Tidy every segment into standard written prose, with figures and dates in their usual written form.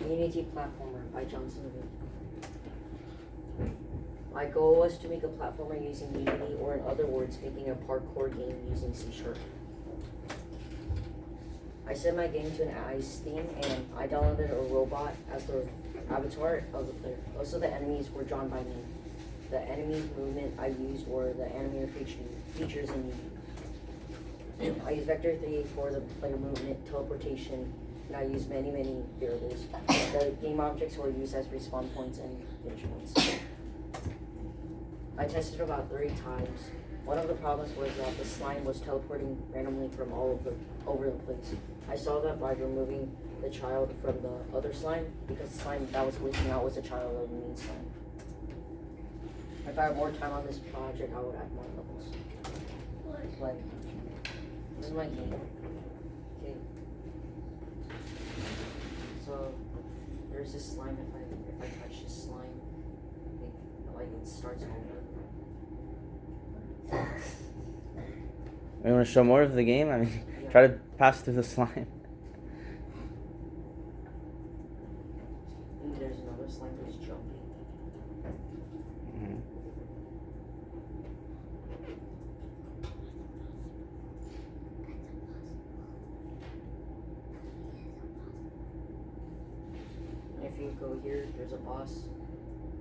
Unity Platformer by Jongsun L. My goal was to make a platformer using Unity, or in other words, making a parkour game using C#. I set my game to an ice theme, and I downloaded a robot as the avatar of the player. Most of the enemies were drawn by me. The enemy movement I used were the animator features in Unity. I used Vector 3 for the player movement, teleportation, and I used many variables. The game objects were used as respawn points and finish points. I tested about 3 times. One of the problems was that the slime was teleporting randomly from over the place. I saw that by removing the child from the other slime, because the slime that was glitching out was a child of the main slime. If I had more time on this project, I would add more levels. Like, this is my game. Okay. So there's this slime. If I touch this slime, it starts over. You want to show more of the game? I mean, yeah. Try to pass through the slime. And there's another slime that's jumping. And if you go here, there's a boss.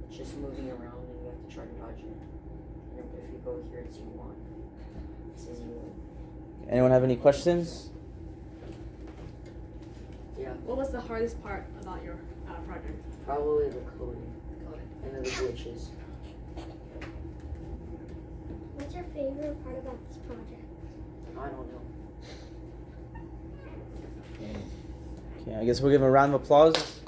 It's just moving around and you have to try to dodge it. And if you go here, it's you want. It says you want. Anyone have any questions? Yeah. What was the hardest part about your project? Probably the coding. And then the glitches. What's your favorite part about this project? I don't know. Okay, I guess we'll give a round of applause.